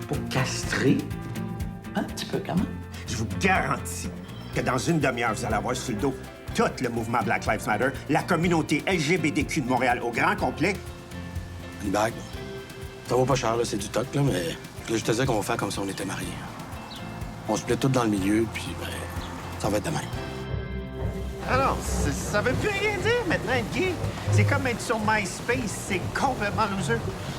pour castrer un petit peu, quand même. Je vous garantis que dans une demi-heure, vous allez avoir sur le dos tout le mouvement Black Lives Matter, la communauté LGBTQ de Montréal au grand complet. Une bague. Ça vaut pas cher, là, c'est du toc, là, mais là, je te disais qu'on va faire comme si on était mariés. On se plaît tout dans le milieu, puis ben, ça va être de même. Alors, ça veut plus rien dire maintenant être gay. C'est comme être sur MySpace, c'est complètement loser.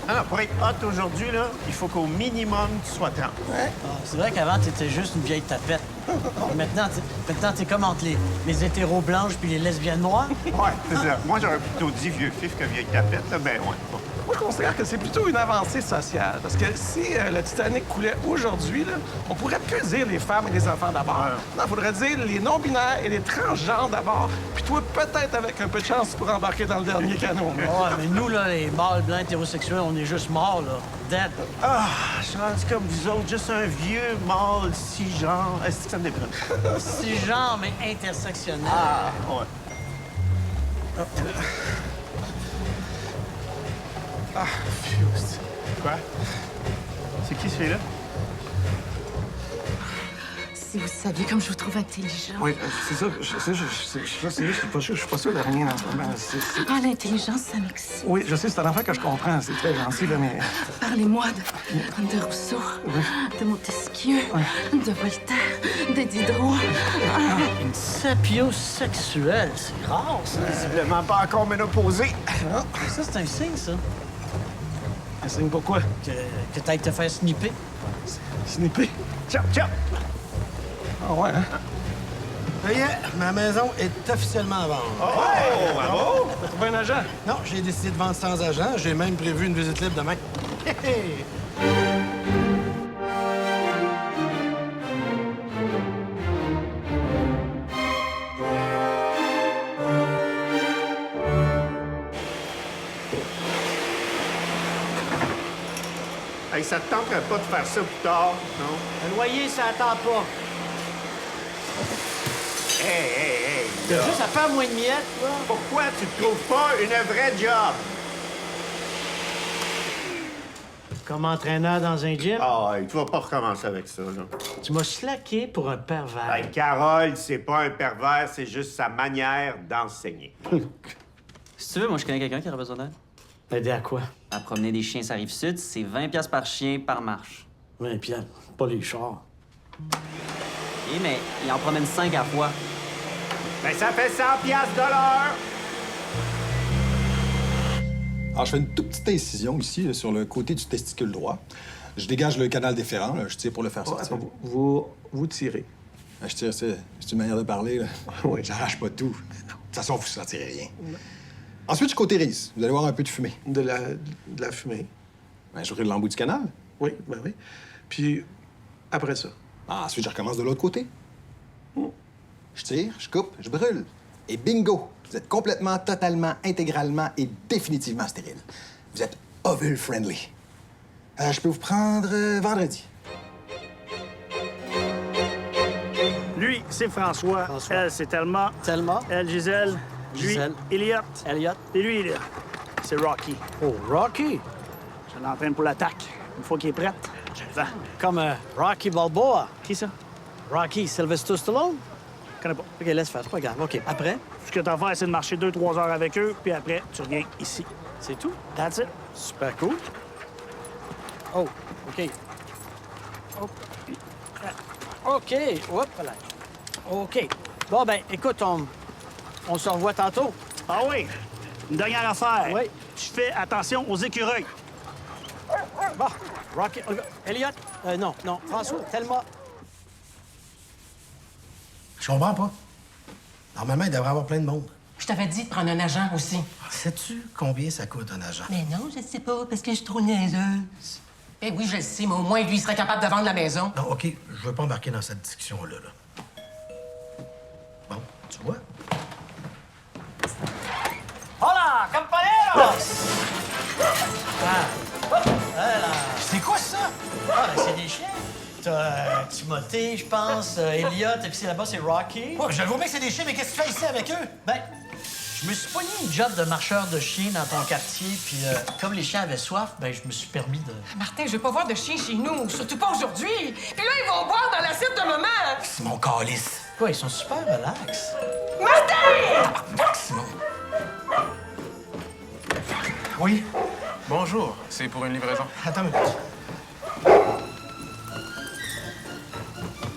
Alors, pour être hot aujourd'hui, là, il faut qu'au minimum, tu sois trans. Ouais. Ah, c'est vrai qu'avant, t'étais juste une vieille tapette. Maintenant, t'es comme entre les hétéros blanches puis les lesbiennes noires. Ouais, c'est ça. Moi, j'aurais plutôt dit vieux fif que vieille tapette, là. Ben, ouais. Moi, je considère que c'est plutôt une avancée sociale. Parce que si le Titanic coulait aujourd'hui, là, on pourrait plus dire les femmes et les enfants d'abord. Non, il faudrait dire les non-binaires et les transgenres d'abord. Puis toi, peut-être avec un peu de chance, tu pourrais embarquer dans le dernier canot. Ouais, mais nous, là, les mâles blancs hétérosexuels, on est juste morts, là. Dead. Ah, je suis rendu comme vous autres, juste un vieux mâle cisgenre. Est-ce que ça me déprime? Cisgenre, mais intersectionnel. Ah, ouais. Ah, fuse. Quoi? C'est qui, ce fille-là? Si vous saviez comme je vous trouve intelligent. Oui, c'est ça. Je suis pas sûr de rien en ce moment. Ah, l'intelligence, ça m'excite. Oui, je sais, c'est un enfant que je comprends. C'est très gentil, là, mais... Parlez-moi de Rousseau, de Montesquieu, de Voltaire, de Diderot. Une sapiosexuelle, c'est rare, ça. Visiblement pas encore ménopausée. Ça, c'est un signe, ça. Un signe pourquoi? Que t'ailles te faire snipper. Snipper? Tiens, tiens! Ah ouais, hein? Ça y est, ma maison est officiellement à vendre. Oh, bravo! T'as trouvé un agent? Non, j'ai décidé de vendre sans agent. J'ai même prévu une visite libre demain. Hey, ça te tenterait pas de faire ça plus tard, non? Le loyer, ça attend pas. Hey! T'as juste à faire moins de miettes, là. Pourquoi tu te trouves pas une vraie job? Comme entraîneur dans un gym. Ah, tu vas pas recommencer avec ça, là. Tu m'as slacké pour un pervers. Hey, Carole, c'est pas un pervers, c'est juste sa manière d'enseigner. Si tu veux, moi, je connais quelqu'un qui aurait besoin d'aide. Aider à quoi? À promener des chiens, ça arrive sud, c'est 20$ par chien par marche. 20 piastres, pas les chars. Eh, mais il en promène 5 à la fois. Ben, ça fait 100$ de l'heure! Alors, je fais une toute petite incision ici, là, sur le côté du testicule droit. Je dégage le canal déférent, là, je tire pour le faire sortir. Vous tirez. Je tire, c'est une manière de parler, là. Oui. J'arrache pas tout. Non. De toute façon, vous sentirez rien. Ensuite, je cautérise. Vous allez voir un peu de fumée. De la fumée. Ben, je roule l'embout du canal. Oui, ben oui. Puis, après ça. Ah, ensuite, je recommence de l'autre côté. Je tire, je coupe, je brûle. Et bingo! Vous êtes complètement, totalement, intégralement et définitivement stérile. Vous êtes ovule-friendly. Je peux vous prendre vendredi. Lui, c'est François. Elle, c'est Thelma. Thelma. Elle, Gisèle. Gisèle. Lui, Elliot. Elliot. Et lui, là, c'est Rocky. Oh, Rocky. Je l'entraîne pour l'attaque. Une fois qu'il est prêt, je le vends. Comme Rocky Balboa. Qui ça? Rocky Sylvester Stallone. Je connais pas. OK, laisse faire, c'est pas grave. OK, après? Ce que t'as à faire, c'est de marcher 2-3 heures avec eux, puis après, tu reviens ici. C'est tout? That's it. Super cool. Oh, OK. Oh. OK. Hop là. OK. Bon, ben, écoute, on se revoit tantôt. Ah oui? Une dernière affaire. Oui. Tu fais attention aux écureuils. Bon, Rocky... Elliot? Non, François, Thelma. Je comprends pas. Normalement, il devrait y avoir plein de monde. Je t'avais dit de prendre un agent aussi. Sais-tu combien ça coûte un agent? Mais non, je sais pas, parce que je suis trop niaiseuse. Eh oui, je le sais, mais au moins, lui, il serait capable de vendre la maison. Non, OK, je veux pas embarquer dans cette discussion-là. Là. Bon, tu vois? Hola, compañeros! C'est quoi ça? Ah, ben, c'est des chiens. T'as Timothée, je pense, Elliot, et puis là-bas, c'est Rocky. Ouais, je le vois bien que c'est des chiens, mais qu'est-ce que tu fais ici avec eux? Ben, je Je me suis pogné une job de marcheur de chiens dans ton quartier, puis comme les chiens avaient soif, ben je me suis permis de... Martin, je veux pas voir de chien chez nous, surtout pas aujourd'hui. Puis là, ils vont boire dans l'assiette de maman. C'est mon calice. Quoi, ils sont super relax. Martin! Simon. Oui. Bonjour. C'est pour une livraison. Attends une minute.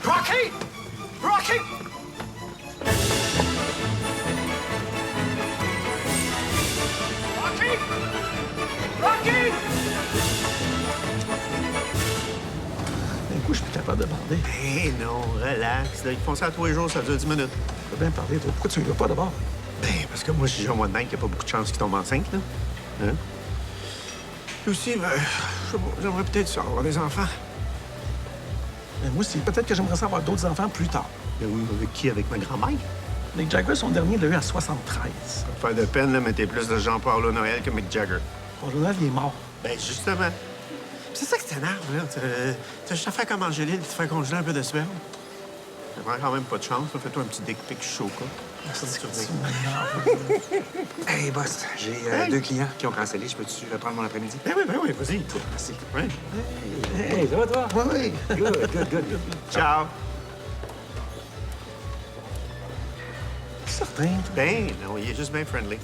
Rocky! Rocky! Rocky! Rocky! D'un coup, je suis plus capable de parler. Eh non, relax. Là, ils font ça tous les jours, ça dure 10 minutes. Je peux bien parler, toi. Pourquoi tu ne vas pas d'abord? Ben, parce que moi, je suis genre moi de même qu'il n'y a pas beaucoup de chances qu'il tombe enceinte, là. Hein? Puis aussi, ben, j'aimerais peut-être ça, avoir des enfants. Mais moi aussi, peut-être que j'aimerais ça avoir d'autres enfants plus tard. Ben oui, avec qui? Avec ma grand-mère? Mick Jagger, son dernier, l'a eu à 73. Faire de peine, là, mais t'es plus de Jean-Paul Noël que Mick Jagger. Bon, Jonathan, il est mort. Ben, justement. C'est ça qui t'énerve, là. T'as juste à faire comme Angéline et te faire congeler un peu de sperme. T'as quand même pas de chance, là. Fais-toi un petit dick pic chaud, quoi. Hey, boss, j'ai deux clients qui ont cancellé. Je peux-tu reprendre mon après-midi? Ben oui, vas-y. Merci. Ouais. Hey, ça va, toi? Oui. Good. Ciao. Certain. Ben, non, il est juste bien friendly.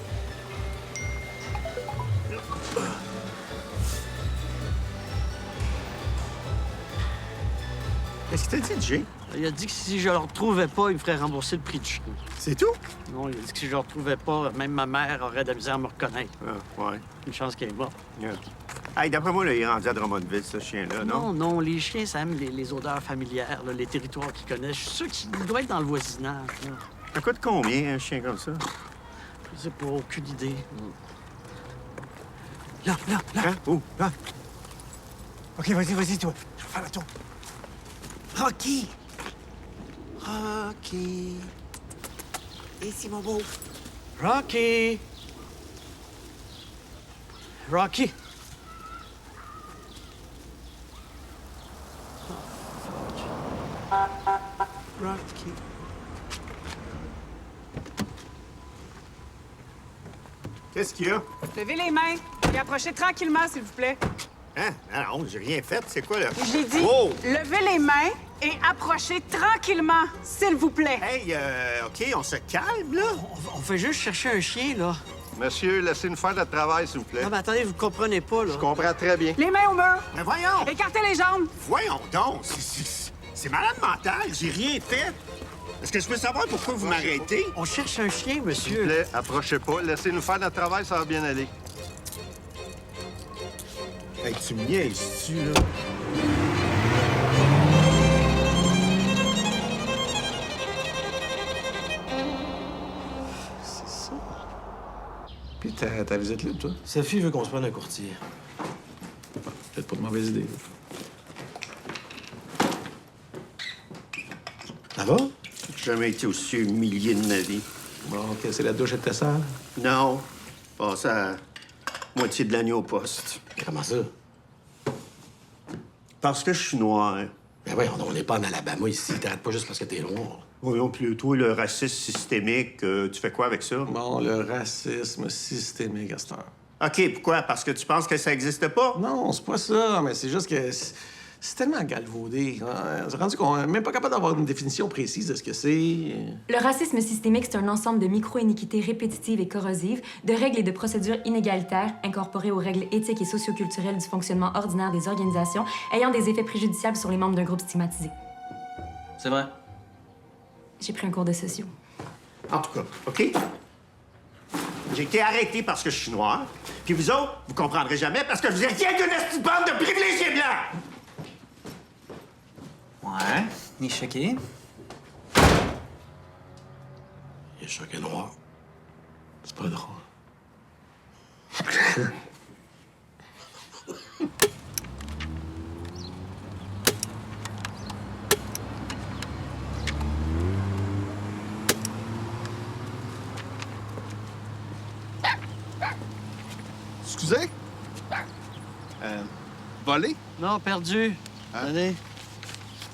Qu'est-ce qu'il t'a dit, Jay? Il a dit que si je le retrouvais pas, il me ferait rembourser le prix du chien. C'est tout? Non, il a dit que si je le retrouvais pas, même ma mère aurait de la misère à me reconnaître. Ah, ouais. Une chance qu'il est mort. Yeah. Hey, d'après moi, là, il est rendu à Drummondville, ce chien-là, non? Non, les chiens, ça aime les odeurs familières, là, les territoires qu'ils connaissent. Je suis sûr qu'il doit être dans le voisinage. Là. Ça coûte combien, un chien comme ça? Je sais pas, aucune idée. Là. Hein? Où? Là. OK, vas-y, toi. Je vais faire le tour. Rocky! Ici, mon beau. Rocky! Rocky! Rocky. Qu'est-ce qu'il y a? Levez les mains et approchez tranquillement, s'il vous plaît. Hein? Ah non, j'ai rien fait. C'est quoi, là? J'ai dit, Oh! levez les mains et approchez tranquillement, s'il vous plaît. Hey, OK, on se calme, là. On fait juste chercher un chien, là. Monsieur, laissez-nous faire notre travail, s'il vous plaît. Non, mais attendez, vous comprenez pas, là. Je comprends très bien. Les mains au mur. Mais voyons! Écartez les jambes. Voyons donc! C'est malade mental. J'ai rien fait. Est-ce que je peux savoir pourquoi vous m'arrêtez? On cherche un chien, S'il vous monsieur. plaît, approchez pas. Laissez-nous faire notre travail, ça va bien aller. Hey, tu me niaises-tu, là? C'est ça. Puis ta visite libre, toi? Sophie veut qu'on se prenne un courtier. Peut-être pas de mauvaise idée. Ça va? J'ai jamais été aussi humilié de ma vie. Bon, OK, c'est la douche était sale. Non. Passé à moitié de l'agneau au poste. Comment ça? Parce que je suis noir. Ben ouais, on n'est pas en Alabama ici. T'arrêtes pas juste parce que t'es noir. Voyons plutôt le racisme systémique. Tu fais quoi avec ça? Bon, le racisme systémique à cette heure. OK, pourquoi? Parce que tu penses que ça n'existe pas? Non, c'est pas ça, mais c'est juste que c'est tellement galvaudé. Hein? C'est rendu qu'on n'est même pas capable d'avoir une définition précise de ce que c'est. Le racisme systémique, c'est un ensemble de micro-iniquités répétitives et corrosives, de règles et de procédures inégalitaires incorporées aux règles éthiques et socioculturelles du fonctionnement ordinaire des organisations ayant des effets préjudiciables sur les membres d'un groupe stigmatisé. C'est vrai. J'ai pris un cours de sociaux. En tout cas, OK? J'ai été arrêté parce que je suis noir. Puis vous autres, vous comprendrez jamais parce que vous êtes rien qu'une petite bande de privilégiés blancs! Ouais. Il est choqué. Il est choqué noir. C'est pas drôle. Excusez? Volé? Non, perdu. Tenez.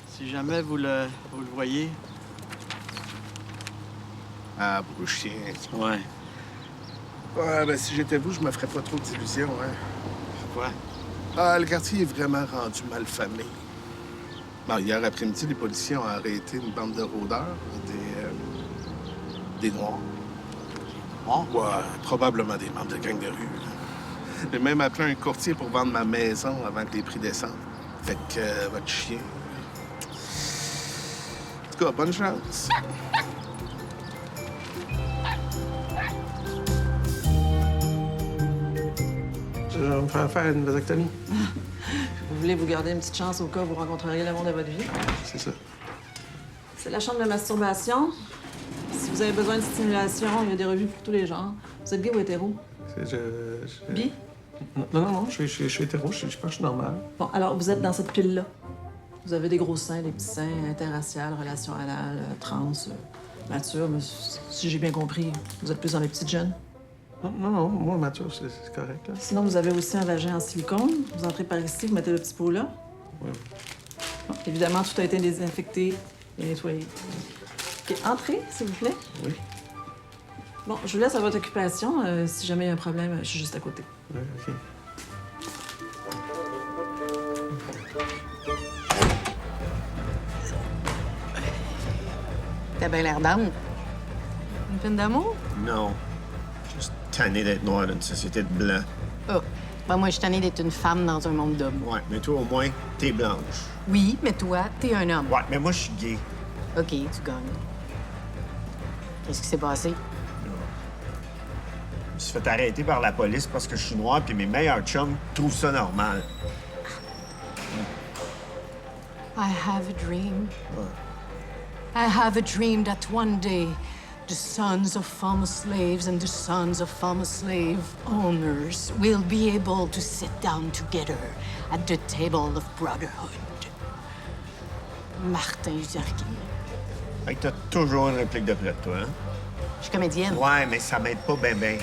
Si jamais vous le voyez. Ah, brouchien. Ouais. Ouais, ben si j'étais vous, je me ferais pas trop d'illusions, hein. Quoi? Ah, le quartier est vraiment rendu malfamé. Bon, hier après-midi, les policiers ont arrêté une bande de rôdeurs, des Noirs. Ouais, probablement des membres de gang de rue. J'ai même appelé un courtier pour vendre ma maison avant que les prix descendent. Fait que votre chien... En tout cas, bonne chance. Je vais me faire une vasectomie. Vous voulez vous garder une petite chance au cas où vous rencontreriez l'amour de votre vie? C'est ça. C'est la chambre de masturbation. Si vous avez besoin de stimulation, il y a des revues pour tous les genres. Vous êtes gay ou hétéro? Bi? Non, je suis hétéro, je pense que je suis normal. Bon, alors vous êtes dans cette pile-là. Vous avez des gros seins, des petits seins, interraciales, relations anales, trans, mature, mais si j'ai bien compris, vous êtes plus dans les petites jeunes? Non, moi, mature, c'est correct, là. Sinon, vous avez aussi un vagin en silicone. Vous entrez par ici, vous mettez le petit pot là. Oui. Bon, évidemment, tout a été désinfecté et nettoyé. OK, entrez, s'il vous plaît. Oui. Bon, je vous laisse à votre occupation. Si jamais il y a un problème, je suis juste à côté. Oui, OK. T'as bien l'air d'âme. Une peine d'amour? Non. Juste tanné d'être noir dans une société de blancs. Oh. Ben, moi, je suis tannée d'être une femme dans un monde d'hommes. Ouais, mais toi, au moins, t'es blanche. Oui, mais toi, t'es un homme. Ouais, mais moi, je suis gay. OK, tu gagnes. Qu'est-ce qui s'est passé? Je me suis fait arrêter par la police parce que je suis noir, puis mes meilleurs chums trouvent ça normal. I have a dream. I have a dream that one day the sons of former slaves and the sons of former slave owners will be able to sit down together at the table of brotherhood. Martin Luther King. Fait que t'as toujours une réplique de près de toi, hein? Je suis comédienne. Ouais, mais ça m'aide pas ben.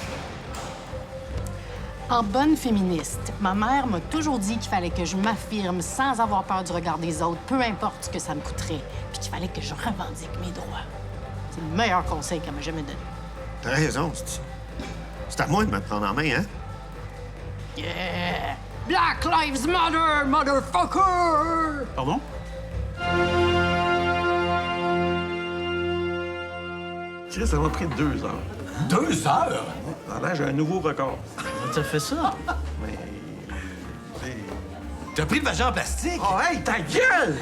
En bonne féministe, ma mère m'a toujours dit qu'il fallait que je m'affirme sans avoir peur du regard des autres, peu importe ce que ça me coûterait, puis qu'il fallait que je revendique mes droits. C'est le meilleur conseil qu'elle m'a jamais donné. T'as raison, c'est à moi de me prendre en main, hein? Yeah! Black Lives Matter, motherfucker! Pardon? Chris, ça m'a pris 2 heures. 2 heures? Là, j'ai un nouveau record. T'as fait ça? Mais... T'as pris le vagin en plastique? Oh, hey, ta gueule!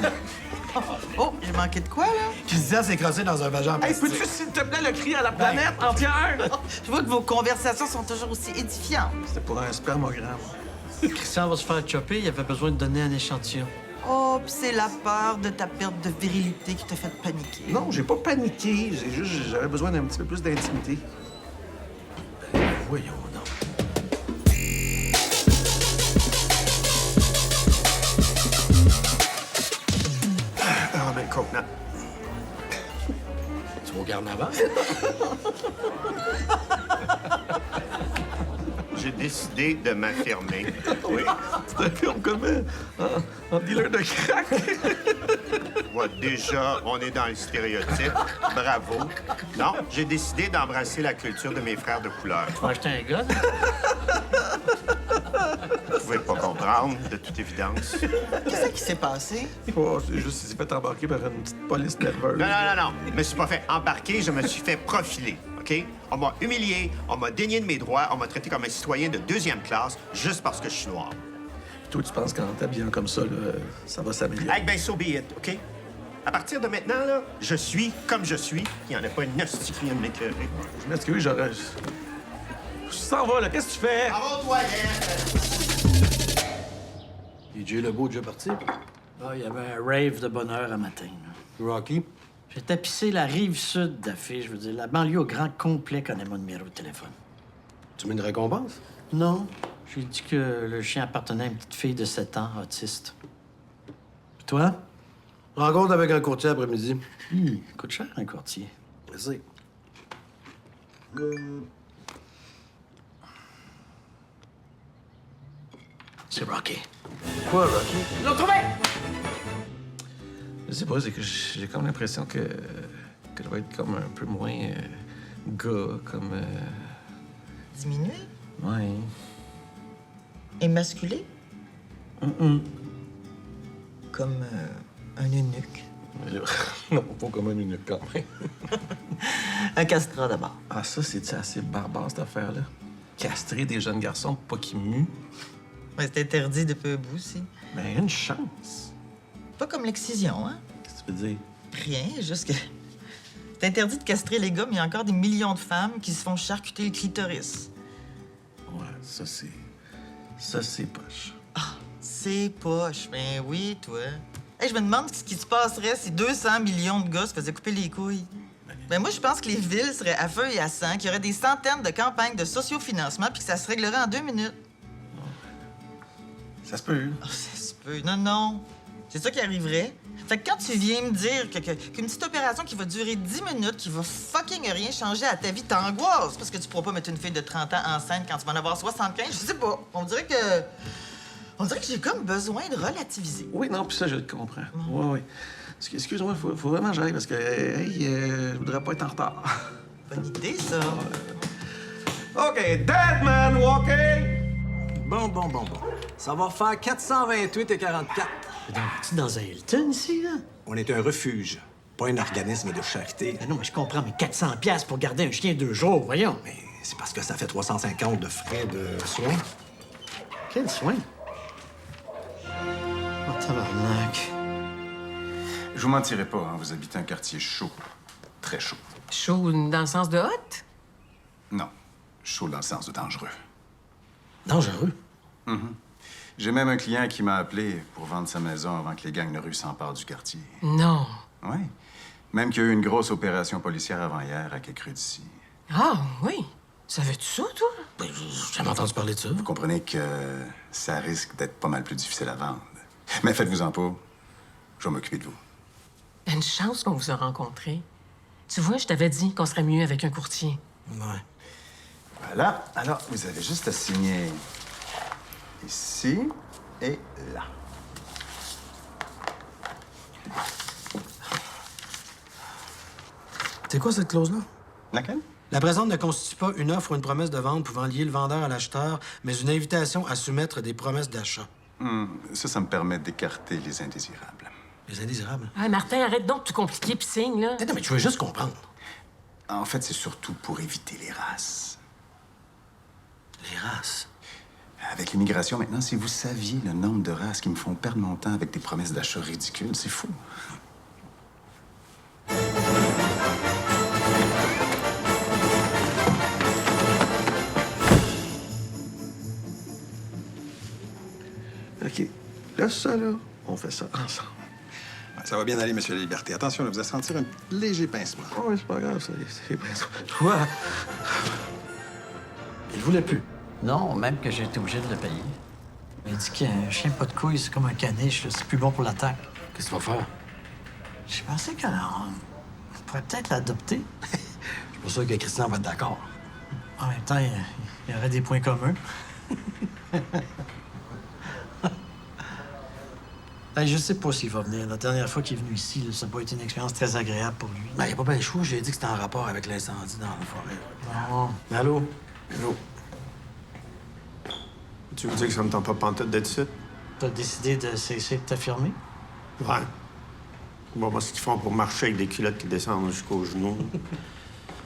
Oh, j'ai manqué de quoi, là? Christian s'est crossé dans un vagin en Hey, plastique. peux-tu, s'il te plaît, le crier à la planète entière? Je vois que vos conversations sont toujours aussi édifiantes. C'était pour un spermogramme. Christian va se faire chopper, il avait besoin de donner un échantillon. Oh, puis c'est la peur de ta perte de virilité qui t'a fait paniquer. Non, j'ai pas paniqué. J'avais besoin d'un petit peu plus d'intimité. Voyons donc. Ah, ben, contenant. Tu vas au carnaval? J'ai décidé de m'affirmer. Oui. Tu t'affirmes comme un dealer de crack. Ouais, déjà, on est dans le stéréotype. Bravo. Non, j'ai décidé d'embrasser la culture de mes frères de couleur. Tu vas acheter un gun? Vous pouvez pas comprendre, de toute évidence. Qu'est-ce qui s'est passé? Oh, c'est juste qu'il s'est fait embarquer par une petite police nerveuse. Non. Je me suis pas fait embarquer, je me suis fait profiler, OK? On m'a humilié, on m'a dénié de mes droits, on m'a traité comme un citoyen de 2e classe juste parce que je suis noir. Toi, tu penses qu'en t'habillant comme ça, là, ça va s'améliorer? Hey, ben, so be it, OK? À partir de maintenant, là, je suis comme je suis. Il n'y en a pas une hostie qui vient de m'éclairer. Je m'excuse, j'aurais... Je s'en va, là. Qu'est-ce que tu fais? En toilette! DJ Lebeau déjà parti? Ah, il y avait un rave de bonheur à matin. Rocky? J'ai tapissé la rive sud d'affiches. Je veux dire, la banlieue au grand complet connaît mon numéro de téléphone. Tu mets une récompense? Non. J'ai dit que le chien appartenait à une petite fille de 7 ans, autiste. Puis toi? Rencontre avec un courtier après-midi. Coûte cher, un courtier. Merci. C'est Rocky. Quoi, Rocky? Ils l'ont trouvé! Je sais pas, c'est que j'ai comme l'impression que je vais être comme un peu moins gars, comme Diminué? Oui. Émasculé? Comme un eunuque. Non, pas comme un eunuque, quand même. Un castrat, d'abord. Ah, ça, c'est assez barbare, cette affaire-là. Castrer des jeunes garçons pour pas qu'ils muent. Ouais, c'est interdit de peu à bout, aussi. Ben, une chance. Pas comme l'excision, hein? Qu'est-ce que tu veux dire? Rien, juste que... C'est interdit de castrer les gars, mais il y a encore des millions de femmes qui se font charcuter le clitoris. Ouais, ça, c'est... Ça, c'est poche. C'est poche. Ben oui, toi. Hey, je me demande ce qui se passerait si 200 millions de gars se faisaient couper les couilles. Ben moi, je pense que les villes seraient à feu et à sang, qu'il y aurait des centaines de campagnes de sociofinancement puis que ça se réglerait en 2 minutes. Ça se peut. Oh, ça se peut. Non, non. C'est ça qui arriverait. Fait que quand tu viens me dire qu'une petite opération qui va durer 10 minutes, qui va fucking rien changer à ta vie, t'angoisses parce que tu pourras pas mettre une fille de 30 ans enceinte quand tu vas en avoir 75, je sais pas. On dirait que j'ai comme besoin de relativiser. Oui, non, puis ça, je le comprends. Oui, oui. Excuse-moi, faut vraiment que j'aille parce que, je voudrais pas être en retard. Bonne idée, ça. OK, dead man walking! Bon. Ça va faire 428 et 44. Tu es dans un Hilton, ici, là? On est un refuge, pas un organisme de charité. Ben non, mais je comprends, mais 400 pièces pour garder un chien 2 jours, voyons. Mais c'est parce que ça fait 350 de frais de soins. Quel soin? Oh, tabarnak. Je vous mentirai pas, hein, vous habitez un quartier chaud. Très chaud. Chaud dans le sens de hot? Non, chaud dans le sens de dangereux. Dangereux? J'ai même un client qui m'a appelé pour vendre sa maison avant que les gangs de rue s'emparent du quartier. Non. Oui. Même qu'il y a eu une grosse opération policière avant-hier à quelques rues d'ici. Ah, oui. Savais-tu ça, toi? Ben, j'ai jamais entendu parler de ça. Vous comprenez que ça risque d'être pas mal plus difficile à vendre. Mais faites-vous-en pas. Je vais m'occuper de vous. Une chance qu'on vous a rencontrés. Tu vois, je t'avais dit qu'on serait mieux avec un courtier. Ouais. Voilà. Alors, vous avez juste à signer ici et là. C'est quoi cette clause-là? Laquelle? La présente ne constitue pas une offre ou une promesse de vente pouvant lier le vendeur à l'acheteur, mais une invitation à soumettre des promesses d'achat. Ça me permet d'écarter les indésirables. Les indésirables? Ah, Martin, arrête donc de tout compliquer puis signe, là. Non, mais tu veux juste comprendre. En fait, c'est surtout pour éviter les races. Les races? Avec l'immigration, maintenant, si vous saviez le nombre de races qui me font perdre mon temps avec des promesses d'achat ridicules, c'est fou. OK. Là, ça, là, on fait ça ensemble. Ouais, ça va bien aller, Monsieur la Liberté. Attention, là, vous allez sentir un léger pincement. Oh, oui, c'est pas grave, ça. C'est bien ça. Toi? Il voulait plus. Non, même que j'ai été obligé de le payer. Il dit qu'un chien pas de couilles, c'est comme un caniche, là. C'est plus bon pour l'attaque. Qu'est-ce que tu vas faire? J'ai pensé qu'on pourrait peut-être l'adopter. Je suis pas sûr que Christian va être d'accord. En même temps, il y aurait des points communs. Ben, je sais pas s'il va venir. La dernière fois qu'il est venu ici, là, ça n'a pas été une expérience très agréable pour lui. Ben, il n'y a pas bien le choix. J'ai dit que c'était en rapport avec l'incendie dans la forêt. Non. Allô? Allô? Tu veux dire que ça me tente pas pantoute d'être ici? T'as décidé de cesser de t'affirmer? Ouais. Bon, moi, ce qu'ils font pour marcher avec des culottes qui descendent jusqu'aux genoux.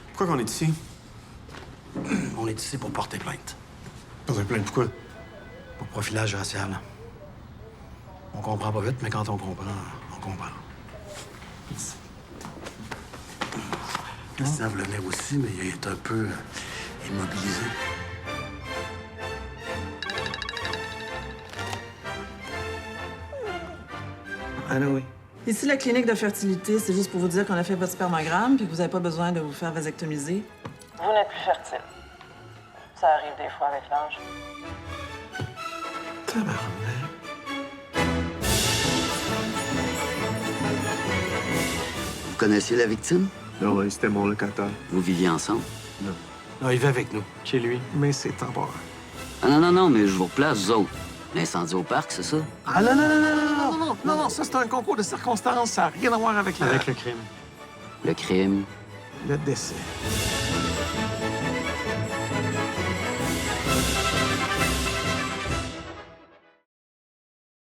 Pourquoi qu'on est ici? On est ici pour porter plainte. Porter plainte pourquoi? Pour profilage racial. On comprend pas vite, mais quand on comprend, on comprend. Christian voulait venir aussi, mais il est un peu immobilisé. Allô, oui. Ici, la clinique de fertilité, c'est juste pour vous dire qu'on a fait votre spermogramme puis que vous n'avez pas besoin de vous faire vasectomiser. Vous n'êtes plus fertile. Ça arrive des fois avec l'âge. Vous connaissiez la victime? Oui, c'était mon locataire. Vous viviez ensemble? Non. Non, il vit avec nous. Chez lui. Mais c'est temporaire. Ah non, mais je vous replace, vous autres. L'incendie au parc, c'est ça? Ah non, ça, c'est un concours de circonstances. Ça n'a rien à voir avec Avec le crime. Le crime? Le décès.